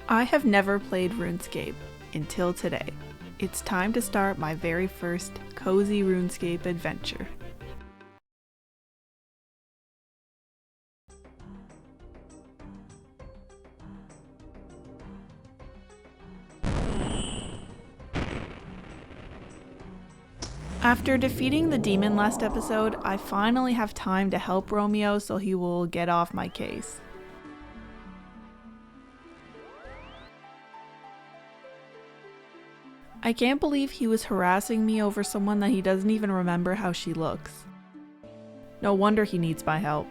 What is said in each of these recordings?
I have never played Runescape until today. It's time to start my very first cozy Runescape adventure. After defeating the demon last episode, I finally have time to help Romeo so he will get off my case. I can't believe he was harassing me over someone that he doesn't even remember how she looks. No wonder he needs my help.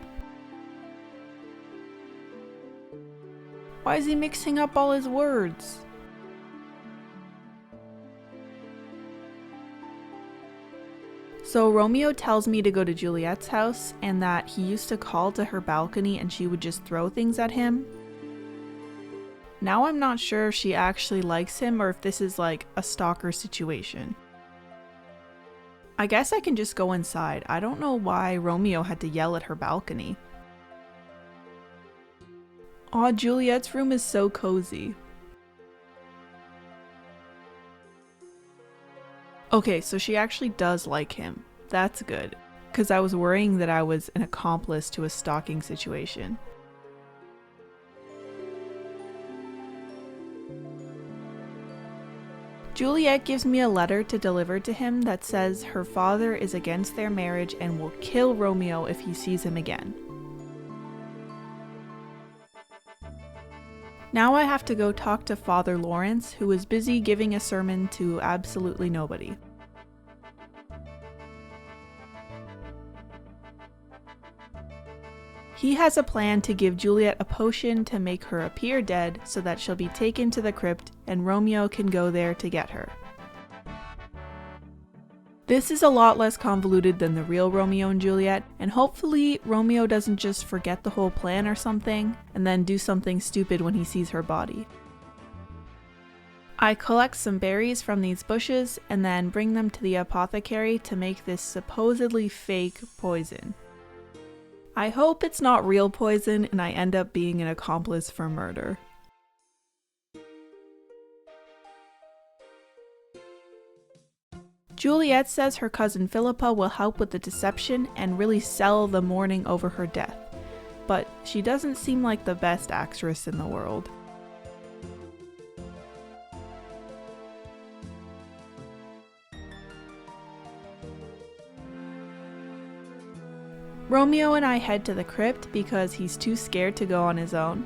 Why is he mixing up all his words? So Romeo tells me to go to Juliet's house and that he used to call to her balcony and she would just throw things at him. Now I'm not sure if she actually likes him or if this is like a stalker situation. I guess I can just go inside. I don't know why Romeo had to yell at her balcony. Aw, Juliet's room is so cozy. Okay, so she actually does like him. That's good, because I was worrying that I was an accomplice to a stalking situation. Juliet gives me a letter to deliver to him that says her father is against their marriage and will kill Romeo if he sees him again. Now I have to go talk to Father Lawrence, who is busy giving a sermon to absolutely nobody. He has a plan to give Juliet a potion to make her appear dead so that she'll be taken to the crypt and Romeo can go there to get her. This is a lot less convoluted than the real Romeo and Juliet, and hopefully Romeo doesn't just forget the whole plan or something and then do something stupid when he sees her body. I collect some berries from these bushes and then bring them to the apothecary to make this supposedly fake poison. I hope it's not real poison and I end up being an accomplice for murder. Juliet says her cousin Philippa will help with the deception and really sell the mourning over her death, but she doesn't seem like the best actress in the world. Romeo and I head to the crypt because he's too scared to go on his own.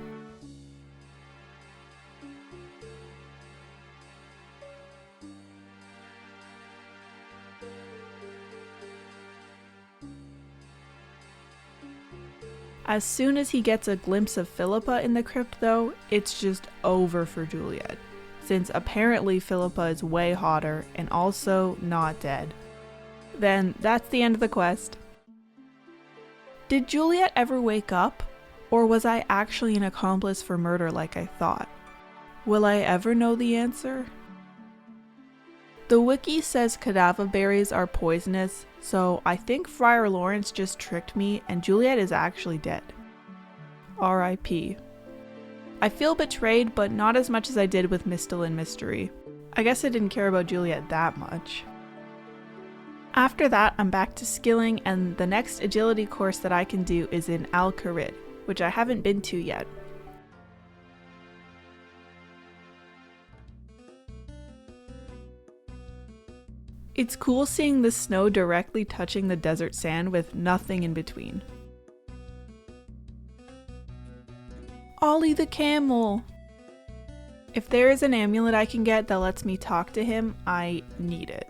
As soon as he gets a glimpse of Philippa in the crypt though, it's just over for Juliet, since apparently Philippa is way hotter and also not dead. Then that's the end of the quest. Did Juliet ever wake up? Or was I actually an accomplice for murder like I thought? Will I ever know the answer? The wiki says cadaver berries are poisonous, so I think Friar Lawrence just tricked me and Juliet is actually dead. R.I.P. I feel betrayed, but not as much as I did with Mistle and Mystery. I guess I didn't care about Juliet that much. After that, I'm back to skilling, and the next agility course that I can do is in Al-Kharid, which I haven't been to yet. It's cool seeing the snow directly touching the desert sand with nothing in between. Ollie the camel! If there is an amulet I can get that lets me talk to him, I need it.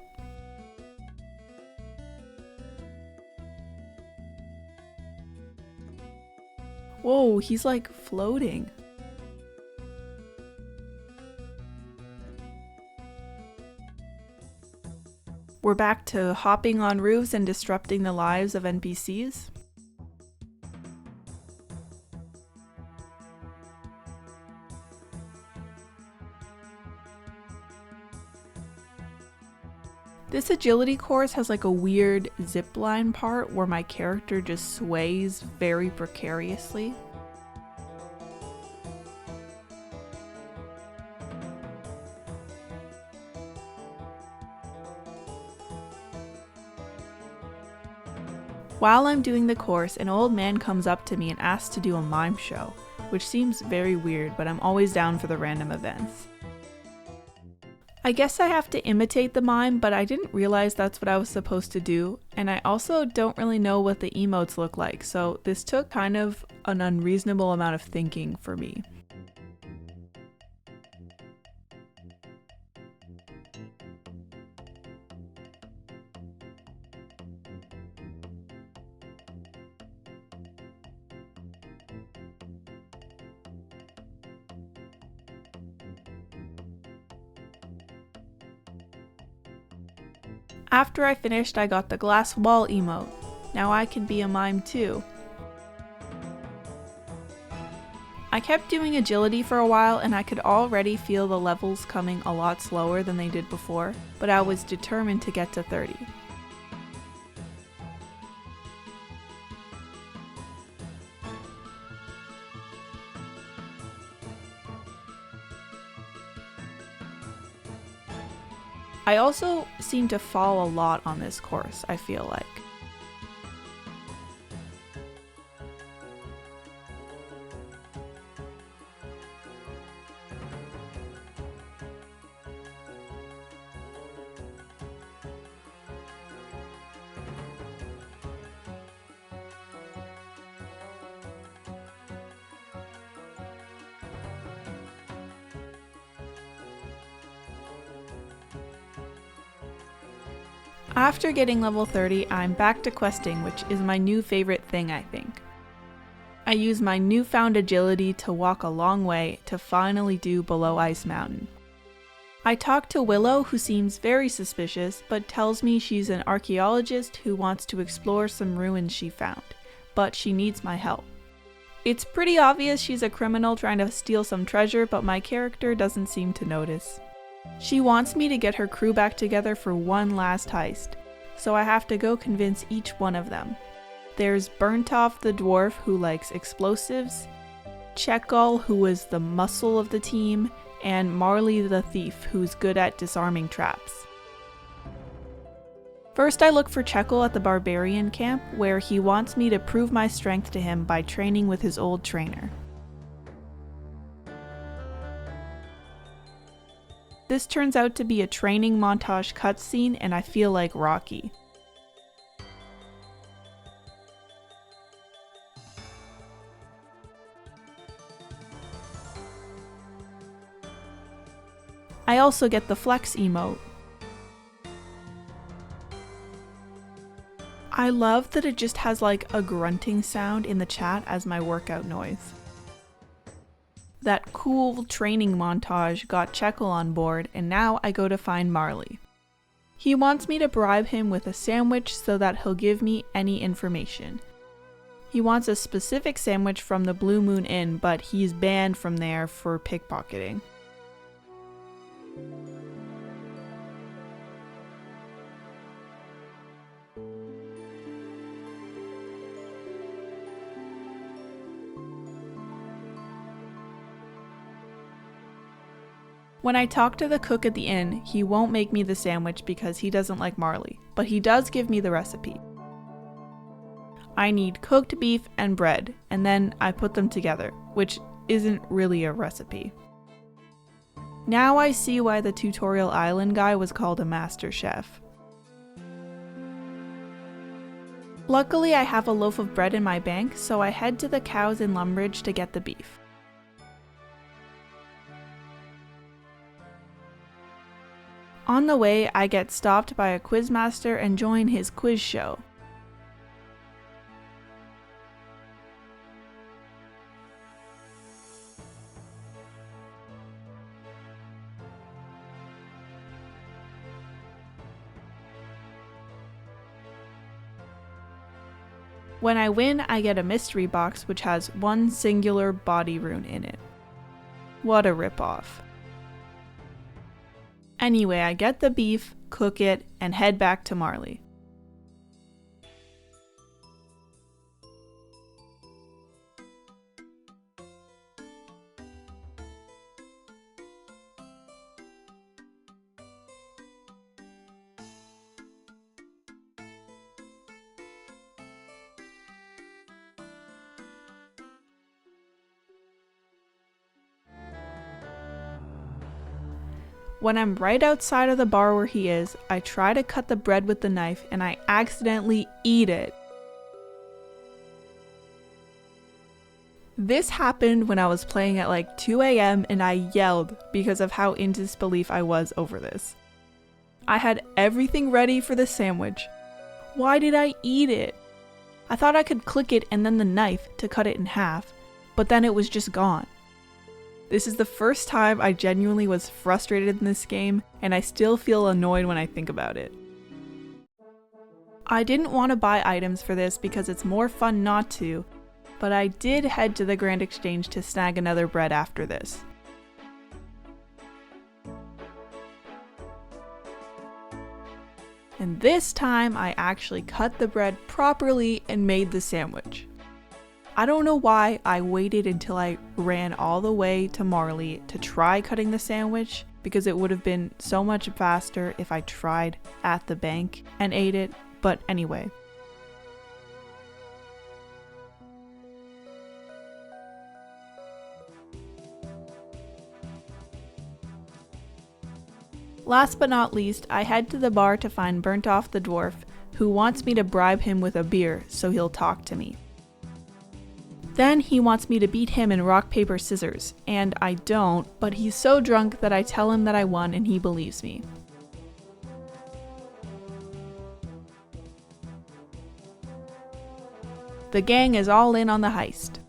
Whoa, he's like floating. We're back to hopping on roofs and disrupting the lives of NPCs. This agility course has like a weird zipline part where my character just sways very precariously. While I'm doing the course, an old man comes up to me and asks to do a mime show, which seems very weird, but I'm always down for the random events. I guess I have to imitate the mime, but I didn't realize that's what I was supposed to do, and I also don't really know what the emotes look like, so this took kind of an unreasonable amount of thinking for me. After I finished, I got the glass wall emote. Now I can be a mime too. I kept doing agility for a while and I could already feel the levels coming a lot slower than they did before, but I was determined to get to 30. I also seem to fall a lot on this course, I feel like. After getting level 30, I'm back to questing, which is my new favorite thing, I think. I use my newfound agility to walk a long way to finally do Below Ice Mountain. I talk to Willow, who seems very suspicious, but tells me she's an archaeologist who wants to explore some ruins she found, but she needs my help. It's pretty obvious she's a criminal trying to steal some treasure, but my character doesn't seem to notice. She wants me to get her crew back together for one last heist, so I have to go convince each one of them. There's Burntoff the dwarf who likes explosives, Checkall who is the muscle of the team, and Marley the thief who's good at disarming traps. First I look for Checkall at the barbarian camp, where he wants me to prove my strength to him by training with his old trainer. This turns out to be a training montage cutscene, and I feel like Rocky. I also get the flex emote. I love that it just has like a grunting sound in the chat as my workout noise. That cool training montage got Checkall on board, and now I go to find Marley. He wants me to bribe him with a sandwich so that he'll give me any information. He wants a specific sandwich from the Blue Moon Inn, but he's banned from there for pickpocketing. When I talk to the cook at the inn, he won't make me the sandwich because he doesn't like Marley, but he does give me the recipe. I need cooked beef and bread, and then I put them together, which isn't really a recipe. Now I see why the Tutorial Island guy was called a master chef. Luckily I have a loaf of bread in my bank, so I head to the cows in Lumbridge to get the beef. On the way, I get stopped by a quizmaster and join his quiz show. When I win, I get a mystery box which has one singular body rune in it. What a ripoff. Anyway, I get the beef, cook it, and head back to Marley. When I'm right outside of the bar where he is, I try to cut the bread with the knife and I accidentally eat it. This happened when I was playing at like 2 a.m. and I yelled because of how in disbelief I was over this. I had everything ready for the sandwich. Why did I eat it? I thought I could click it and then the knife to cut it in half, but then it was just gone. This is the first time I genuinely was frustrated in this game, and I still feel annoyed when I think about it. I didn't want to buy items for this because it's more fun not to, but I did head to the Grand Exchange to snag another bread after this. And this time I actually cut the bread properly and made the sandwich. I don't know why I waited until I ran all the way to Marley to try cutting the sandwich, because it would have been so much faster if I tried at the bank and ate it, but anyway. Last but not least, I head to the bar to find Burnt Off the Dwarf, who wants me to bribe him with a beer so he'll talk to me. Then he wants me to beat him in rock, paper, scissors, and I don't, but he's so drunk that I tell him that I won and he believes me. The gang is all in on the heist.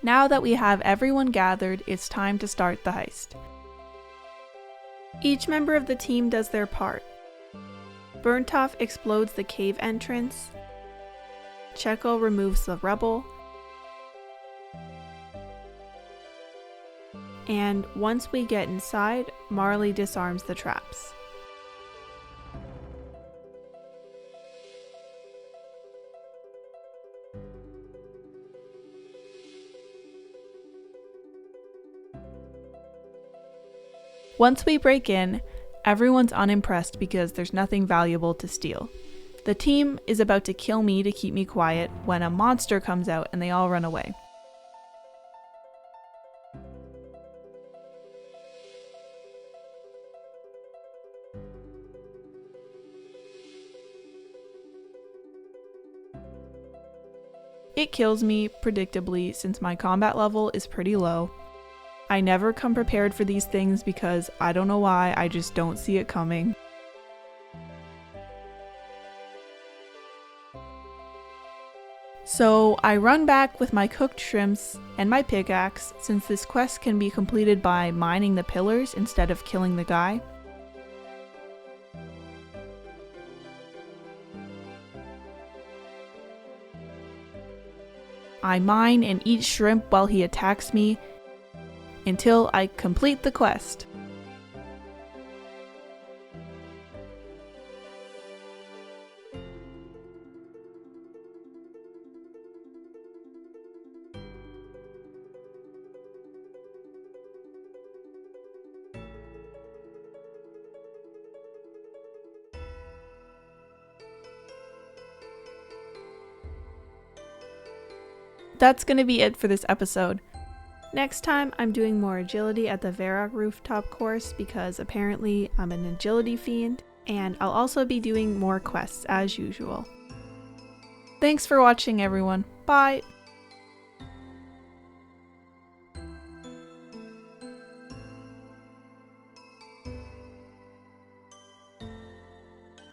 Now that we have everyone gathered, it's time to start the heist. Each member of the team does their part. Burntoff explodes the cave entrance. Checo removes the rubble. And once we get inside, Marley disarms the traps. Once we break in, everyone's unimpressed because there's nothing valuable to steal. The team is about to kill me to keep me quiet when a monster comes out and they all run away. It kills me, predictably, since my combat level is pretty low. I never come prepared for these things because I don't know why, I just don't see it coming. So I run back with my cooked shrimps and my pickaxe, since this quest can be completed by mining the pillars instead of killing the guy. I mine and eat shrimp while he attacks me, until I complete the quest. That's gonna be it for this episode. Next time, I'm doing more agility at the Varrock rooftop course because apparently I'm an agility fiend, and I'll also be doing more quests as usual. Thanks for watching, everyone. Bye!